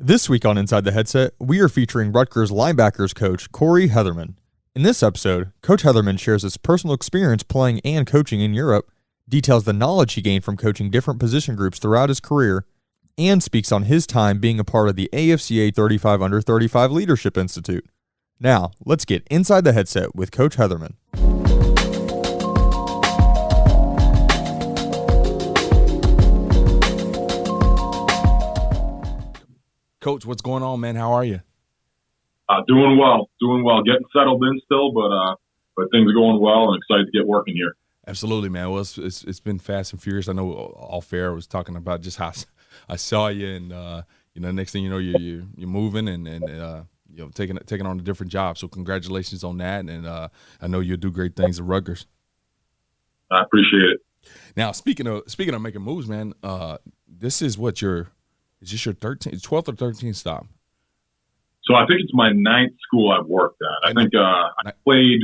This week on Inside the Headset, we are featuring Rutgers Linebackers Coach Hetherman. In this episode, Coach Hetherman shares his personal experience playing and coaching in Europe, details the knowledge he gained from coaching different position groups throughout his career, and speaks on his time being a part of the AFCA 35 Under 35 Leadership Institute. Now, let's get Inside the Headset with Coach Hetherman. Coach, what's going on, man? How are you? Doing well. Getting settled in still, but things are going well and excited to get working here. Absolutely, man. Well, it's been fast and furious. I know all fair was talking about just how I saw you, and next thing you know, you're moving and taking on a different job. So congratulations on that, and I know you'll do great things at Rutgers. I appreciate it. Now, speaking of making moves, man, this is what is this your 12th or 13th stop? So I think it's my 9th school I've worked at. I think I played,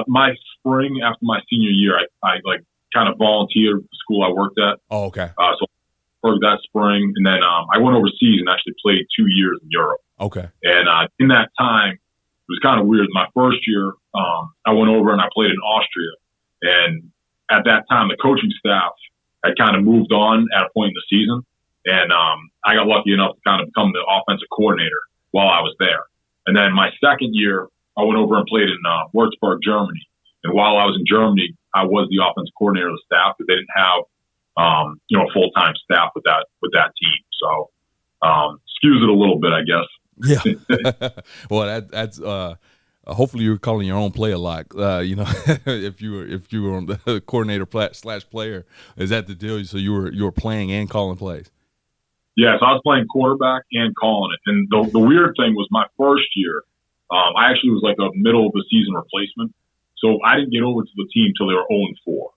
my spring after my senior year, I kind of volunteered at the school I worked at. Oh, okay. So I worked that spring, and then I went overseas and actually played 2 years in Europe. Okay. And in that time, it was kind of weird. My first year, I went over and I played in Austria. And at that time, the coaching staff had kind of moved on at a point in the season. And I got lucky enough to kind of become the offensive coordinator while I was there. And then my second year, I went over and played in Würzburg, Germany. And while I was in Germany, I was the offensive coordinator of the staff because they didn't have, a full-time staff with that team. So excuse it a little bit, I guess. Yeah. Well, that's hopefully you were calling your own play a lot. If you were on the coordinator / player, is that the deal? So you were playing and calling plays. Yeah, so I was playing quarterback and calling it. And the weird thing was my first year, I actually was like a middle of the season replacement. So I didn't get over to the team till they were 0-4.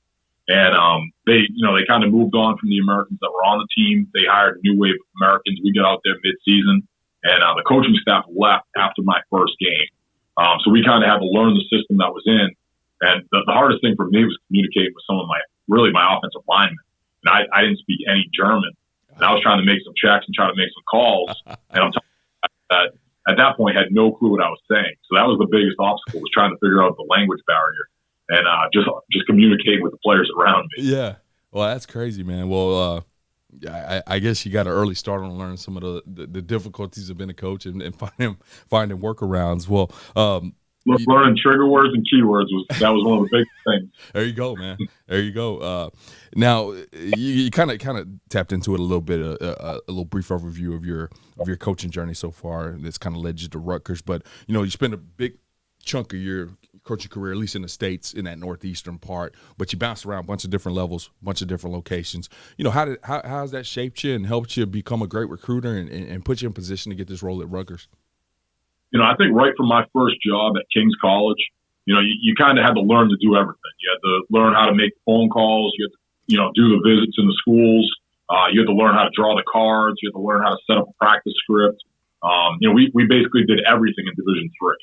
And they kind of moved on from the Americans that were on the team. They hired a new wave of Americans. We got out there mid-season, and the coaching staff left after my first game. So we kind of had to learn the system that was in. And the hardest thing for me was communicating with some of my offensive linemen. And I didn't speak any German. And I was trying to make some checks and try to make some calls. And I'm telling you that at that point, I had no clue what I was saying. So that was the biggest obstacle, was trying to figure out the language barrier and just communicate with the players around me. Yeah. Well, that's crazy, man. Well, I guess you got an early start on learning some of the difficulties of being a coach and finding workarounds. Well, learning trigger words and keywords was one of the big things. There you go, man. There you go. Now you kind of tapped into it a little bit, a little brief overview of your coaching journey so far, and it's kind of led you to Rutgers. But you spent a big chunk of your coaching career, at least in the States, in that northeastern part. But you bounced around a bunch of different levels, a bunch of different locations. How has that shaped you and helped you become a great recruiter and put you in position to get this role at Rutgers? I think right from my first job at King's College, you kind of had to learn to do everything. You had to learn how to make phone calls. You had to, do the visits in the schools. You had to learn how to draw the cards. You had to learn how to set up a practice script. We basically did everything in Division III.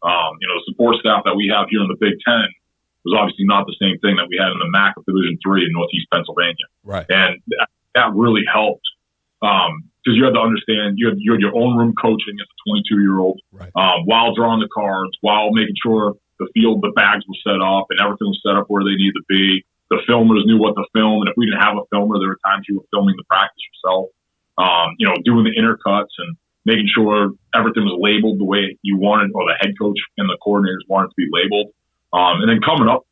The support staff that we have here in the Big Ten was obviously not the same thing that we had in the MAC of Division III in Northeast Pennsylvania. Right. And that really helped. Because you had to understand, you had your own room coaching as a 22-year-old, right, while drawing the cards, while making sure the bags were set up, and everything was set up where they needed to be. The filmers knew what to film, and if we didn't have a filmer, there were times you were filming the practice yourself. Doing the intercuts and making sure everything was labeled the way you wanted, or the head coach and the coordinators wanted to be labeled. And then coming up,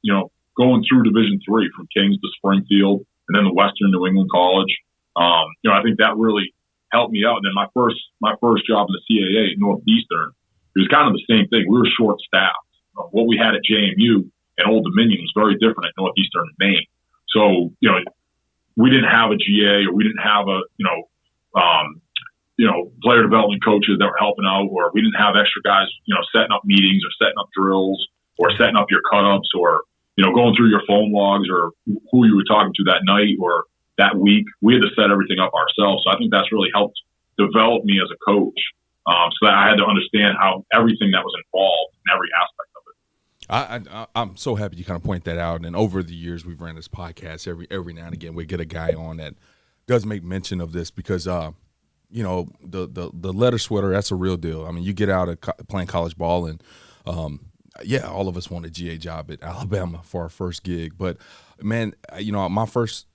going through Division III from Kings to Springfield, and then the Western New England College. I think that really helped me out. And then my first job in the CAA at Northeastern, it was kind of the same thing. We were short-staffed. What we had at JMU and Old Dominion was very different at Northeastern and Maine. So, we didn't have a GA, or we didn't have player development coaches that were helping out, or we didn't have extra guys, setting up meetings or setting up drills or setting up your cut-ups or, going through your phone logs or who you were talking to that night or that week. We had to set everything up ourselves. So I think that's really helped develop me as a coach. So that I had to understand everything that was involved in every aspect of it. I'm so happy you kind of point that out. And over the years, we've ran this podcast every now and again. We get a guy on that does make mention of this because the leather sweater, that's a real deal. I mean, you get out of playing college ball and, all of us want a GA job at Alabama for our first gig. But, man, my first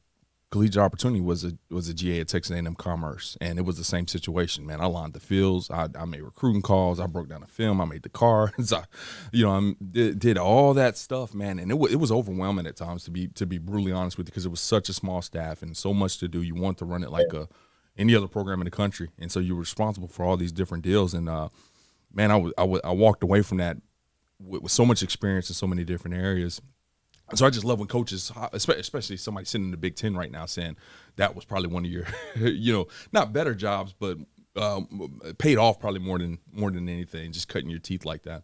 collegiate opportunity was a GA at Texas A&M Commerce, and it was the same situation, man. I lined the fields. I made recruiting calls. I broke down the film. I made the cards. I did all that stuff, man, and it was overwhelming at times, to be brutally honest with you, because it was such a small staff and so much to do. You want to run it like any other program in the country, and so you're responsible for all these different deals. And man, I walked away from that with so much experience in so many different areas. So I just love when coaches, especially somebody sitting in the Big Ten right now, saying that was probably one of your, not better jobs, but paid off probably more than anything, just cutting your teeth like that.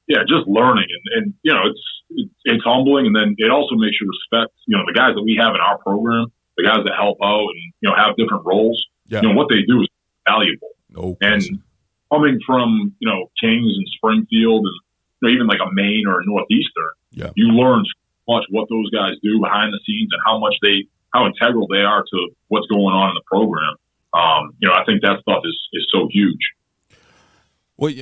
Yeah, just learning, and it's humbling, and then it also makes you respect, the guys that we have in our program, the guys that help out and have different roles. Yeah. What they do is valuable. No question. And coming from Kings and Springfield and even like a Maine or a Northeastern, yeah, you learn so much what those guys do behind the scenes and how integral they are to what's going on in the program. I think that stuff is so huge. Well,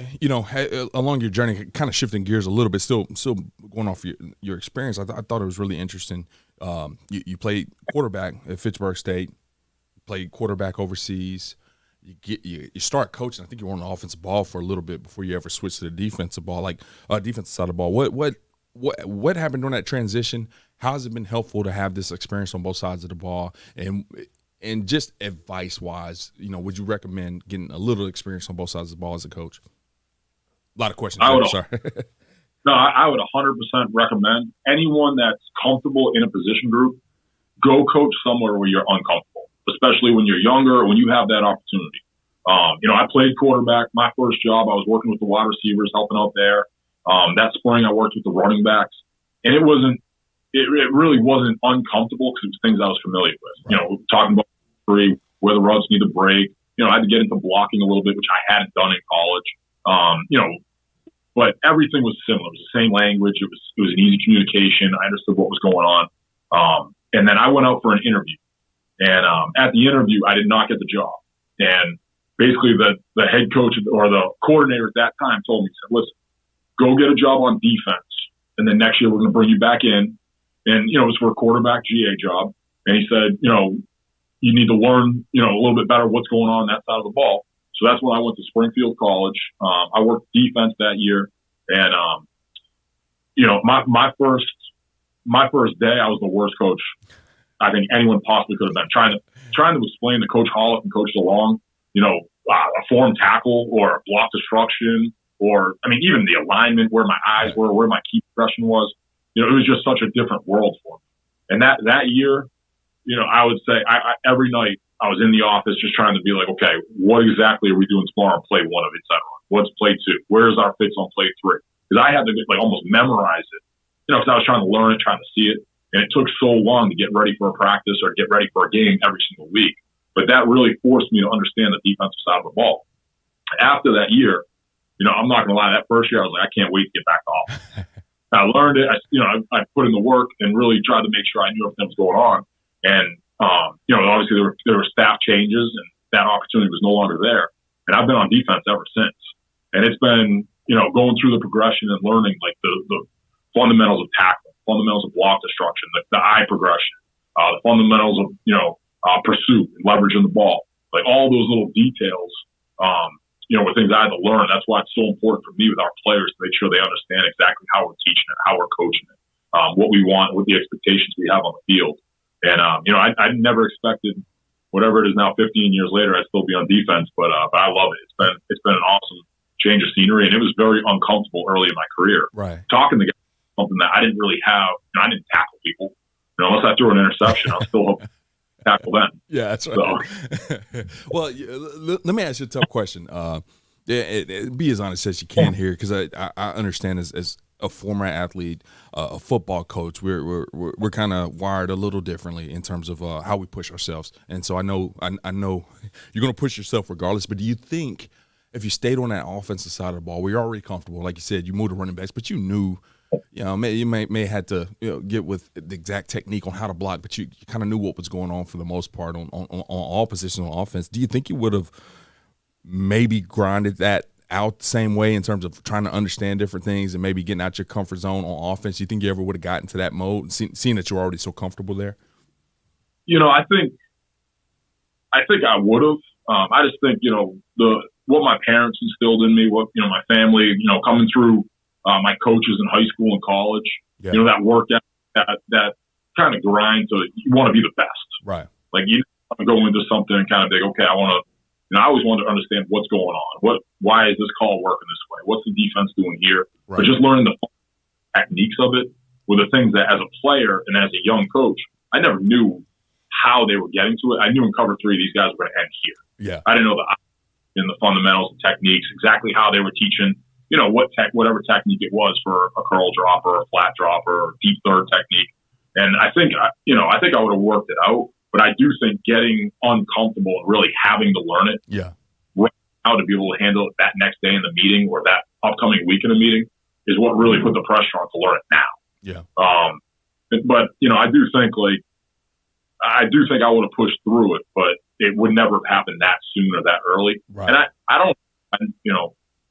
along your journey, kind of shifting gears a little bit, still going off your experience, I thought it was really interesting. You played quarterback at Fitchburg State, played quarterback overseas. You start coaching. I think you were on the offensive ball for a little bit before you ever switched to the defensive ball, defensive side of the ball. What happened during that transition? How has it been helpful to have this experience on both sides of the ball? And just advice-wise, would you recommend getting a little experience on both sides of the ball as a coach? A lot of questions. Sorry. No, I would 100% recommend anyone that's comfortable in a position group, go coach somewhere where you're uncomfortable, especially when you're younger or when you have that opportunity. I played quarterback. My first job, I was working with the wide receivers, helping out there. That spring, I worked with the running backs, and it really wasn't uncomfortable because it was things I was familiar with. Right. Talking about where the routes need to break. I had to get into blocking a little bit, which I hadn't done in college. But everything was similar. It was the same language. It was an easy communication. I understood what was going on. And then I went out for an interview, and at the interview, I did not get the job. And basically, the head coach or the coordinator at that time told me, said, "Listen, go get a job on defense, and then next year we're going to bring you back in." And, it was for a quarterback GA job. And he said, you need to learn, a little bit better what's going on that side of the ball. So that's when I went to Springfield College. I worked defense that year. And, my first day, I was the worst coach I think anyone possibly could have been. Trying to explain to Coach Hollick and Coach DeLong, a form tackle or a block destruction, or, even the alignment, where my eyes were, where my key progression was. It was just such a different world for me. And that year, I would say every night I was in the office just trying to be like, okay, what exactly are we doing tomorrow on play one of it, etc. What's play two? Where's our fits on play three? Because I had to almost memorize it, because I was trying to learn it, trying to see it. And it took so long to get ready for a practice or get ready for a game every single week. But that really forced me to understand the defensive side of the ball. After that year, I'm not going to lie, that first year I was like, I can't wait to get back to offense. I learned it. I put in the work and really tried to make sure I knew everything was going on. And, obviously there were staff changes and that opportunity was no longer there. And I've been on defense ever since. And it's been, going through the progression and learning like the fundamentals of tackling, fundamentals of block destruction, the eye progression, the fundamentals of, pursuit and leveraging the ball. Like all those little details, were things I had to learn. That's why it's so important for me with our players to make sure they understand exactly how we're teaching it, how we're coaching it, what we want, what the expectations we have on the field. And, I never expected whatever it is now, 15 years later, I'd still be on defense, but I love it. It's been an awesome change of scenery, and it was very uncomfortable early in my career. Right. Talking to guys, something that I didn't really have. I didn't tackle people. Unless I threw an interception, I was still hoping to tackle them. Yeah, that's right. So. Well, let me ask you a tough question. Be as honest as you can here, because I understand as a former athlete, a football coach, we're kind of wired a little differently in terms of how we push ourselves. And so I know you're going to push yourself regardless. But do you think if you stayed on that offensive side of the ball, where you're already comfortable, like you said, you moved to running backs, but you knew You know, you may had to get with the exact technique on how to block, but you kind of knew what was going on for the most part on all positions on offense. Do you think you would have maybe grinded that out the same way in terms of trying to understand different things and maybe getting out your comfort zone on offense? Do you think you ever would have gotten to that mode, seeing that you're already so comfortable there? I think I would have. I just think, what my parents instilled in me, what, my family, coming through my coaches in high school and college, that work ethic, that kind of grind. So you want to be the best. Right. Like you go into something and kind of think, okay, I want to, I always wanted to understand what's going on. Why is this call working this way? What's the defense doing here? Right. But just learning the techniques of it were the things that as a player and as a young coach, I never knew how they were getting to it. I knew in cover 3, these guys were going to end here. Yeah. I didn't know the fundamentals and techniques, exactly how they were teaching, whatever technique it was for a curl dropper or a flat dropper or deep third technique. And I think I would have worked it out, but I do think getting uncomfortable and really having to learn it, right now to be able to handle it that next day in the meeting or that upcoming week in a meeting is what really put the pressure on to learn it now. Yeah. But I do think I would have pushed through it, but it would never have happened that soon or that early. Right. And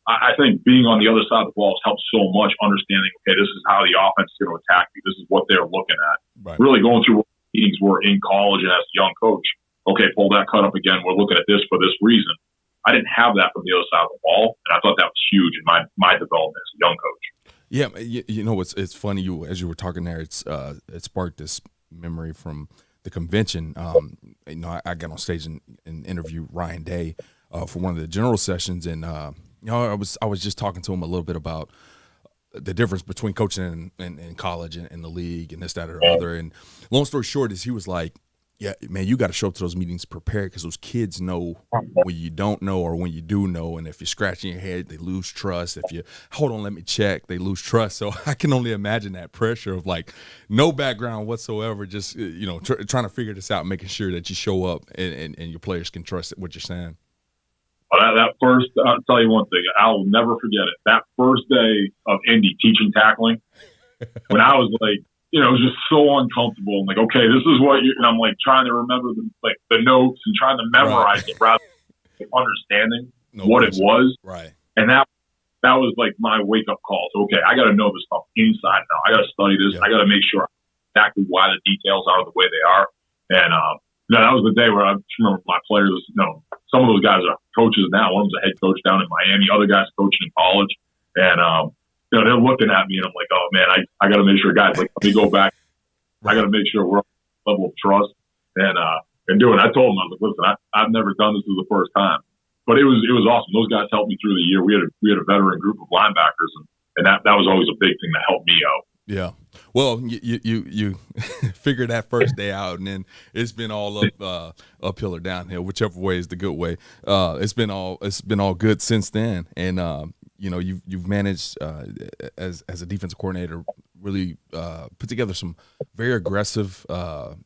I think being on the other side of the ball has helped so much, understanding, okay, this is how the offense is going to attack you. This is what they're looking at. Right. Really going through what meetings were in college and as a young coach. Okay, pull that cut up again. We're looking at this for this reason. I didn't have that from the other side of the ball, and I thought that was huge in my development as a young coach. Yeah, it's funny. As you were talking there, it sparked this memory from the convention. I got on stage and interviewed Ryan Day for one of the general sessions, and I was just talking to him a little bit about the difference between coaching in college and the league and this, that, or the other. And long story short is he was like, yeah, man, you got to show up to those meetings prepared because those kids know when you don't know or when you do know. And if you're scratching your head, they lose trust. If you, hold on, let me check, they lose trust. So I can only imagine that pressure of like no background whatsoever, just, trying to figure this out, making sure that you show up and your players can trust what you're saying. Well, that first, I'll tell you one thing, I'll never forget it. That first day of Indy teaching tackling, when I was like, it was just so uncomfortable. I'm like, okay, this is what and I'm like trying to remember the notes and trying to memorize it rather than understanding what it was. Right. And that was like my wake up call. So, okay, I got to know this stuff inside now. I got to study this. Yeah. I got to make sure exactly why the details are the way they are. And, that was the day where I remember my players, some of those guys are coaches now. One of them's a head coach down in Miami. Other guys coaching in college. And, they're looking at me and I'm like, oh man, I got to make sure, guys, like, let me go back. I got to make sure we're on a level of trust and do it. I told them, I was like, listen, I've never done this the first time, but it was awesome. Those guys helped me through the year. We had a veteran group of linebackers and that was always a big thing that helped me out. Yeah. Well, you figure that first day out, and then it's been all uphill or downhill, whichever way is the good way. It's been all good since then, and you've managed as a defensive coordinator really put together some very aggressive top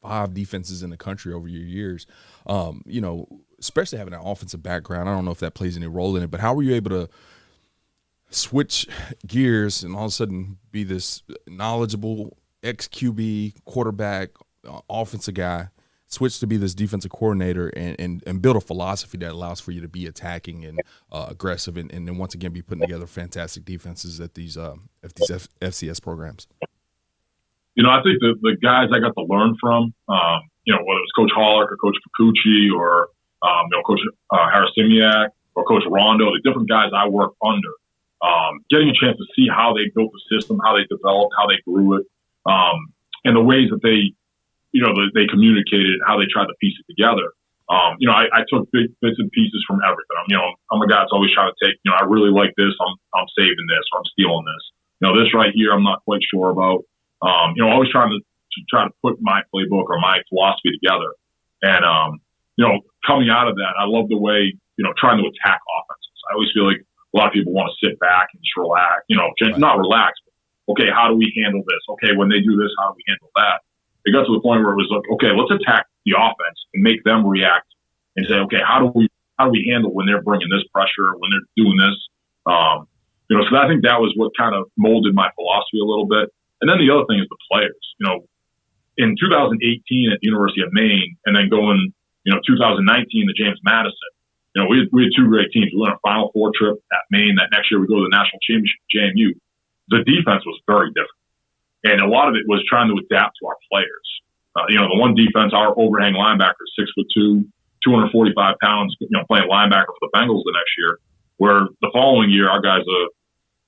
5 defenses in the country over your years. Especially having an offensive background. I don't know if that plays any role in it, but how were you able to switch gears and all of a sudden be this knowledgeable ex-QB quarterback, offensive guy, switch to be this defensive coordinator and build a philosophy that allows for you to be attacking and aggressive and then once again be putting together fantastic defenses at these FCS programs? I think the guys I got to learn from, whether it was Coach Hollick or Coach Kikuchi or Coach Harasimiak or Coach Rondo, the different guys I worked under, getting a chance to see how they built the system, how they developed, how they grew it, and the ways that they communicated, how they tried to piece it together. I took big bits and pieces from everything. I'm a guy that's always trying to take, I really like this. I'm saving this or I'm stealing this. This right here, I'm not quite sure about. Always trying to put my playbook or my philosophy together. And, coming out of that, I love the way, trying to attack offenses. I always feel like a lot of people want to sit back and just relax, right. Not relax. But, okay, how do we handle this? Okay, when they do this, how do we handle that? It got to the point where it was like, okay, let's attack the offense and make them react and say, okay, how do we handle when they're bringing this pressure, when they're doing this? So I think that was what kind of molded my philosophy a little bit. And then the other thing is the players. In 2018 at the University of Maine, and then going, 2019 to James Madison, we had two great teams. We went on a Final Four trip at Maine. That next year we go to the national championship at JMU. The defense was very different, and a lot of it was trying to adapt to our players. The one defense, our overhang linebacker, 6'2", 245 pounds, playing linebacker for the Bengals the next year. Where the following year, our guy's a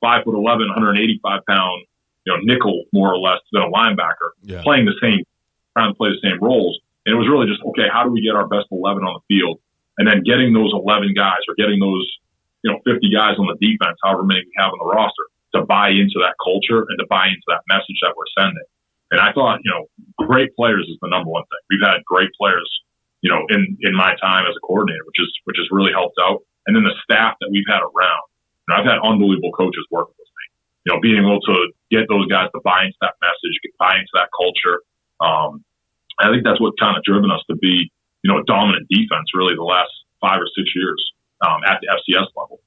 5'11", 185 pound, nickel more or less than a linebacker, playing trying to play the same roles. And it was really just, okay, how do we get our best 11 on the field? And then getting those 11 guys or getting those, 50 guys on the defense, however many we have on the roster, to buy into that culture and to buy into that message that we're sending. And I thought, great players is the number one thing. We've had great players, in my time as a coordinator, which has really helped out. And then the staff that we've had around. I've had unbelievable coaches working with me. Being able to get those guys to buy into that message, buy into that culture. I think that's what kind of driven us to be, a dominant defense really the last 5 or 6 years at the FCS level.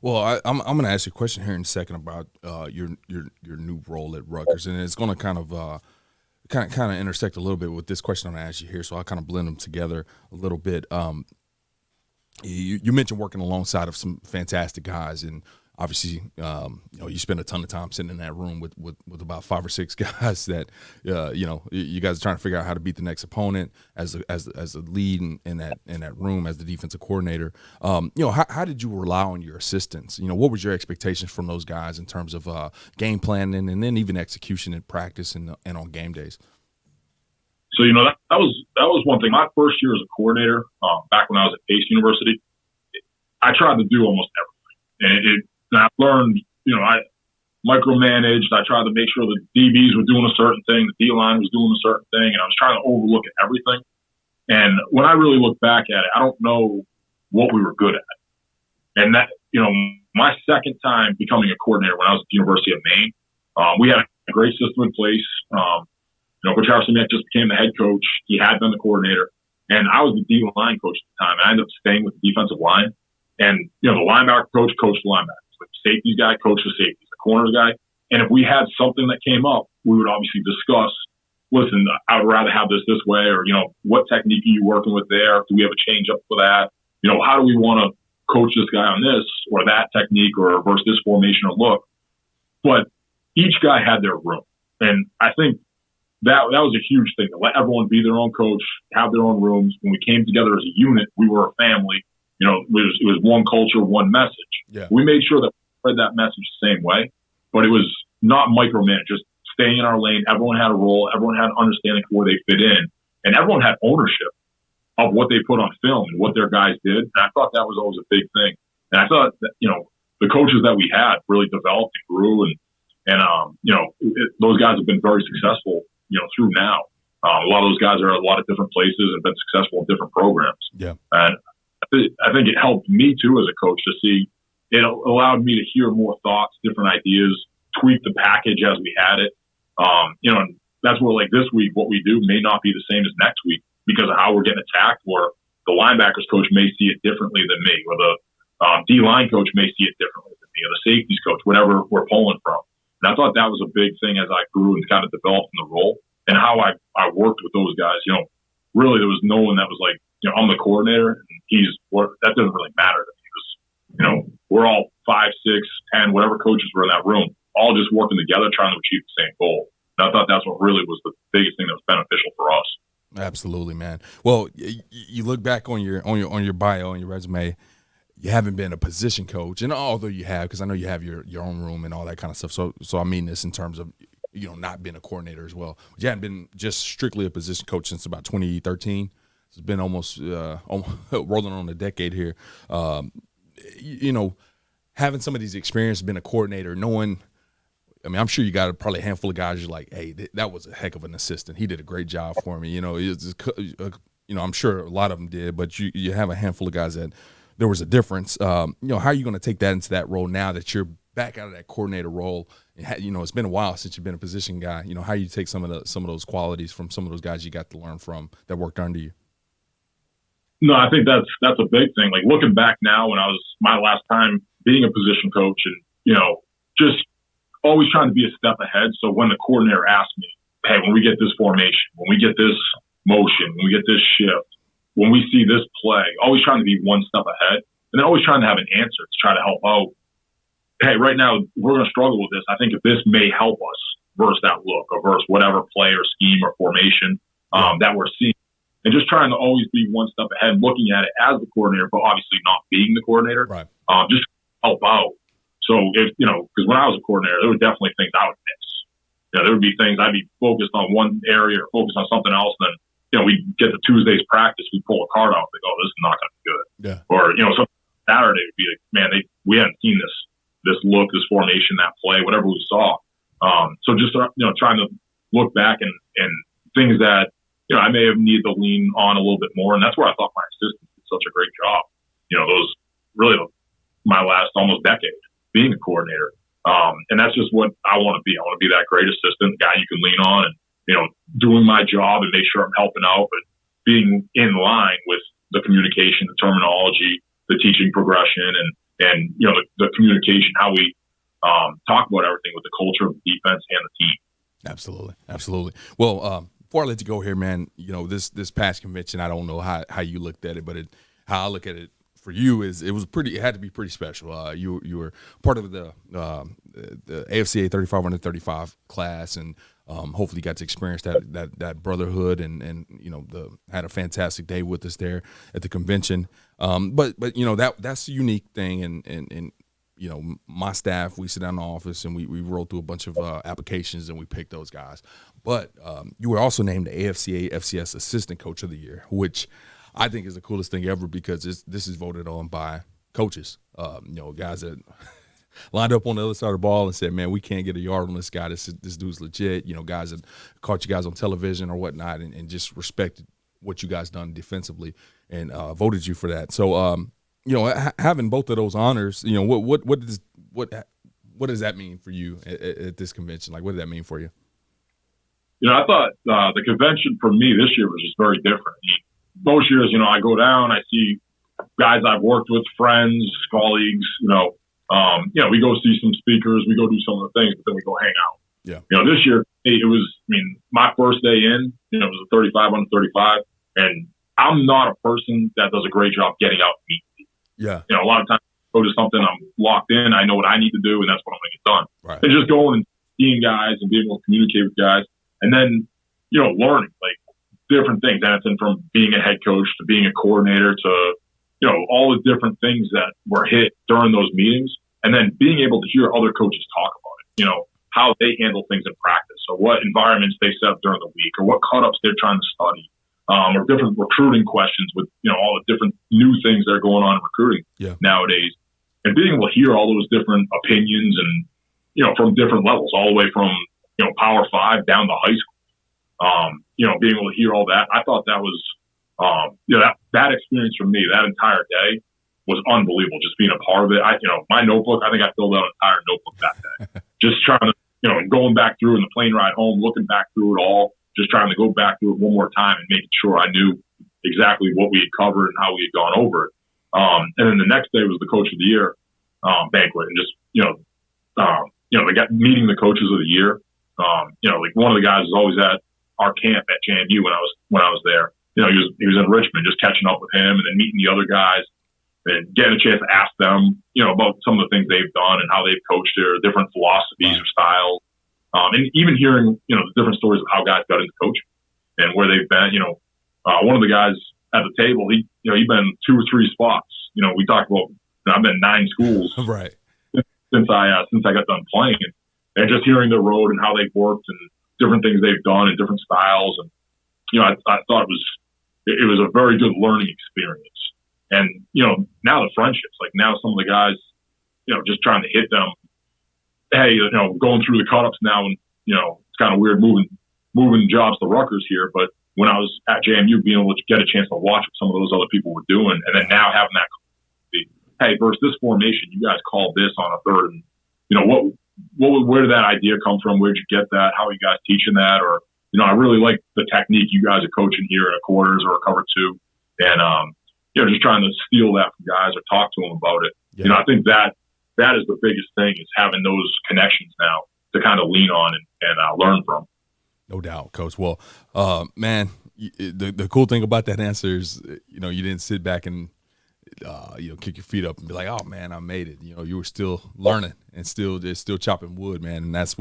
Well, I'm going to ask you a question here in a second about your new role at Rutgers, and it's going to kind of intersect a little bit with this question I'm going to ask you here, so I'll kind of blend them together a little bit. You mentioned working alongside of some fantastic guys, and obviously, you spend a ton of time sitting in that room with about 5 or 6 guys that, you guys are trying to figure out how to beat the next opponent as a lead in that room as the defensive coordinator. How did you rely on your assistants? What was your expectations from those guys in terms of game planning and then even execution in practice and on game days? So, that was one thing. My first year as a coordinator, back when I was at Pace University, I tried to do almost everything. And I learned, I micromanaged. I tried to make sure the DBs were doing a certain thing, the D-line was doing a certain thing, and I was trying to overlook everything. And when I really look back at it, I don't know what we were good at. And that, my second time becoming a coordinator when I was at the University of Maine, we had a great system in place. Coach Harrison just became the head coach. He had been the coordinator. And I was the D-line coach at the time. And I ended up staying with the defensive line. And, the linebacker coach coached the linebackers. The safeties guy coached the safeties. The corners guy. And if we had something that came up, we would obviously discuss, listen, I would rather have this way. Or, what technique are you working with there? Do we have a change up for that? How do we want to coach this guy on this or that technique or versus this formation or look? But each guy had their room. And I think that was a huge thing, to let everyone be their own coach, have their own rooms. When we came together as a unit, we were a family. It was one culture, one message. Yeah. We made sure that we spread that message the same way, but it was not micromanaged, just staying in our lane. Everyone had a role. Everyone had an understanding for where they fit in, and everyone had ownership of what they put on film and what their guys did. And I thought that was always a big thing. And I thought that, the coaches that we had really developed and grew, and those guys have been very successful through now. A lot of those guys are at a lot of different places and been successful in different programs. Yeah. And I think it helped me too as a coach to see, it allowed me to hear more thoughts, different ideas, tweak the package as we had it. And that's where, like, this week, what we do may not be the same as next week because of how we're getting attacked, or the linebackers coach may see it differently than me, or the D-line coach may see it differently than me, or the safeties coach, whatever we're pulling from. And I thought that was a big thing as I grew and kind of developed in the role, and how I worked with those guys. Really there was no one that was like, I'm the coordinator and that doesn't really matter to me, because, we're all 5, 6, 10, whatever coaches were in that room, all just working together, trying to achieve the same goal. And I thought that's what really was the biggest thing that was beneficial for us. Absolutely, man. Well, you look back on your bio, on your resume, you haven't been a position coach, and although you have, because I know you have your own room and all that kind of stuff. So I mean this in terms of not being a coordinator as well. You haven't been just strictly a position coach since about 2013. It's been almost rolling on a decade here. Having some of these experiences, been a coordinator, knowing. I mean, I'm sure you got probably a handful of guys you're like, hey, that was a heck of an assistant. He did a great job for me. I'm sure a lot of them did, but you have a handful of guys that there was a difference. How are you going to take that into that role now that you're back out of that coordinator role? It's been a while since you've been a position guy. How you take some of those qualities from some of those guys you got to learn from that worked under you? No, I think that's a big thing. Like, looking back now, when I was my last time being a position coach, and just always trying to be a step ahead. So when the coordinator asks me, hey, when we get this formation, when we get this motion, when we get this shift, when we see this play, always trying to be one step ahead, and then always trying to have an answer to try to help out. Hey, right now we're going to struggle with this. I think if this may help us versus that look or versus whatever play or scheme or formation that we're seeing. And just trying to always be one step ahead, looking at it as the coordinator, but obviously not being the coordinator. Right. Just help out. So if because when I was a coordinator, there were definitely things I would miss. There would be things I'd be focused on one area or focused on something else. And then we get to Tuesday's practice, we pull a card out, like, oh, this is not going to be good. Yeah. Or some Saturday would be like, man, we hadn't seen this look, this formation, that play, whatever we saw. So just trying to look back and things that I may have needed to lean on a little bit more, and that's where I thought my assistant did such a great job. Those really my last almost decade being a coordinator, and that's just what I want to be. I want to be that great assistant, guy you can lean on, and doing my job and make sure I'm helping out, but being in line with the communication, the terminology, the teaching progression, and the communication, how we talk about everything with the culture of the defense and the team. Absolutely. Well, before I let you go here, man, this past convention, I don't know how you looked at it, but how I look at it for you is it had to be pretty special. You were part of the AFCA 35-under-35 class, and hopefully you got to experience that brotherhood and had a fantastic day with us there at the convention. But that's a unique thing, and my staff, we sit down in the office and we roll through a bunch of applications and we pick those guys. But you were also named the AFCA FCS Assistant Coach of the Year, which I think is the coolest thing ever because this is voted on by coaches, guys that lined up on the other side of the ball and said, man, we can't get a yard on this guy. This dude's legit. Guys that caught you guys on television or whatnot and just respected what you guys done defensively and voted you for that. So, having both of those honors, what does that mean for you at this convention? Like, what did that mean for you? I thought the convention for me this year was just very different. Most years, I go down, I see guys I've worked with, friends, colleagues, we go see some speakers, we go do some of the things, but then we go hang out. Yeah. This year it was, my first day in, it was a 35-under-35, and I'm not a person that does a great job getting out and meeting people. Yeah. A lot of times I go to something, I'm locked in, I know what I need to do, and that's what I'm going to get done. Right. And just going and seeing guys and being able to communicate with guys, and then, learning, like, different things. Anything from being a head coach to being a coordinator to, all the different things that were hit during those meetings, and then being able to hear other coaches talk about it, how they handle things in practice, or what environments they set up during the week, or what cut-ups they're trying to study, or different recruiting questions with, all the different new things that are going on in recruiting nowadays. And being able to hear all those different opinions and, from different levels, all the way from, Power 5 down to high school. Being able to hear all that, I thought that was, that experience for me, that entire day was unbelievable. Just being a part of it. My notebook, I think I filled out an entire notebook that day. Just trying to, going back through in the plane ride home, looking back through it all, just trying to go back through it one more time and making sure I knew exactly what we had covered and how we had gone over it. And then the next day was the Coach of the Year banquet, and just they got meeting the coaches of the year. Like one of the guys was always at our camp at JMU when I was there. He was in Richmond, just catching up with him and then meeting the other guys and getting a chance to ask them, about some of the things they've done and how they've coached their different philosophies or styles. And even hearing, the different stories of how guys got into coaching and where they've been. One of the guys at the table, he'd been 2 or 3 spots. We talked about, I've been 9 schools right since I got done playing, and just hearing their road and how they've worked and different things they've done and different styles. And, I thought it was a very good learning experience. And, now the friendships, like now some of the guys, just trying to hit them, hey, going through the cut-ups now, and, it's kind of weird moving jobs to Rutgers here. But when I was at JMU, being able to get a chance to watch what some of those other people were doing, and then now having that, hey, versus this formation, you guys called this on a third, and, where did that idea come from? Where'd you get that? How are you guys teaching that? Or, I really like the technique you guys are coaching here in a quarters or a cover 2. And, just trying to steal that from guys or talk to them about it. Yeah. I think that that is the biggest thing, is having those connections now to kind of lean on and learn from. No doubt, Coach. Well, man, the cool thing about that answer is, you didn't sit back and, kick your feet up and be like, oh, man, I made it. You were still learning and still chopping wood, man. And that's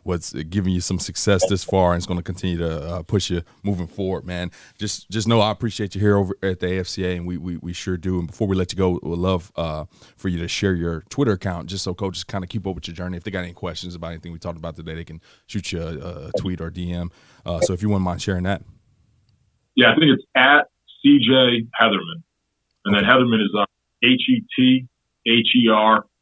what's giving you some success this far, and it's going to continue to push you moving forward, man. Just know I appreciate you here over at the AFCA, and we sure do. And before we let you go, we'd love for you to share your Twitter account, just so coaches kind of keep up with your journey. If they got any questions about anything we talked about today, they can shoot you a tweet or DM. So if you wouldn't mind sharing that. Yeah, I think it's at CJ Hetherman. And then Hetherman is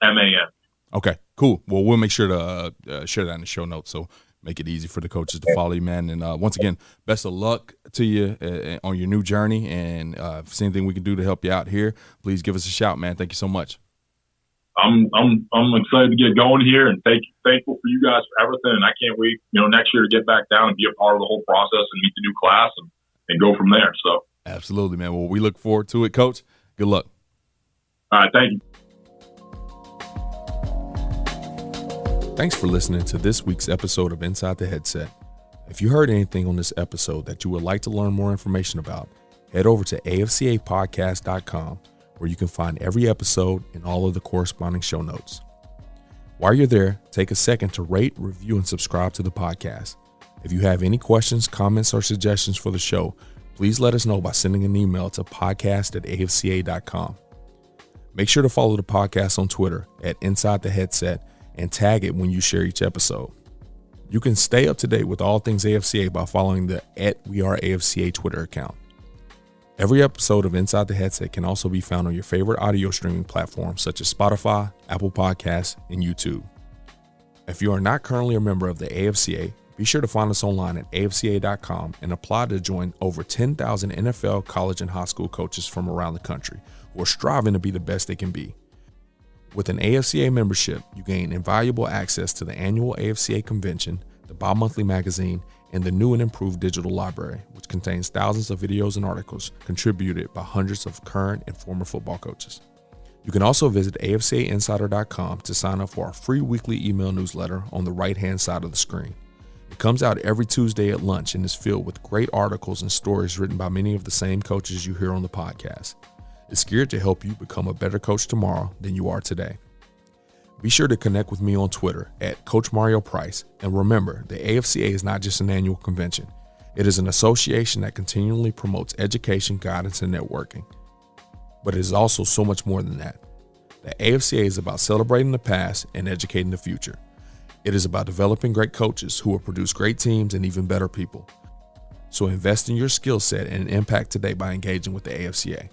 Hetherman. Okay, cool. Well, we'll make sure to share that in the show notes, so make it easy for the coaches to follow you, man. And once again, best of luck to you on your new journey. And if there's anything we can do to help you out here, please give us a shout, man. Thank you so much. I'm excited to get going here, and thankful for you guys for everything. And I can't wait, next year to get back down and be a part of the whole process and meet the new class and go from there. So absolutely, man. Well, we look forward to it, Coach. Good luck. All right, thank you. Thanks for listening to this week's episode of Inside the Headset. If you heard anything on this episode that you would like to learn more information about, head over to afcapodcast.com, where you can find every episode and all of the corresponding show notes. While you're there, take a second to rate, review, and subscribe to the podcast. If you have any questions, comments, or suggestions for the show, please let us know by sending an email to podcast@afca.com. Make sure to follow the podcast on Twitter at Inside the Headset and tag it when you share each episode. You can stay up to date with all things AFCA by following the @WeAreAFCA Twitter account. Every episode of Inside the Headset can also be found on your favorite audio streaming platforms such as Spotify, Apple Podcasts, and YouTube. If you are not currently a member of the AFCA, be sure to find us online at afca.com and apply to join over 10,000 NFL, college, and high school coaches from around the country who are striving to be the best they can be. With an AFCA membership, you gain invaluable access to the annual AFCA convention, the bi-monthly magazine, and the new and improved digital library, which contains thousands of videos and articles contributed by hundreds of current and former football coaches. You can also visit afcainsider.com to sign up for our free weekly email newsletter on the right-hand side of the screen. It comes out every Tuesday at lunch and is filled with great articles and stories written by many of the same coaches you hear on the podcast. It's geared to help you become a better coach tomorrow than you are today. Be sure to connect with me on Twitter at Coach Mario Price. And remember, the AFCA is not just an annual convention. It is an association that continually promotes education, guidance, and networking. But it is also so much more than that. The AFCA is about celebrating the past and educating the future. It is about developing great coaches who will produce great teams and even better people. So invest in your skill set and impact today by engaging with the AFCA.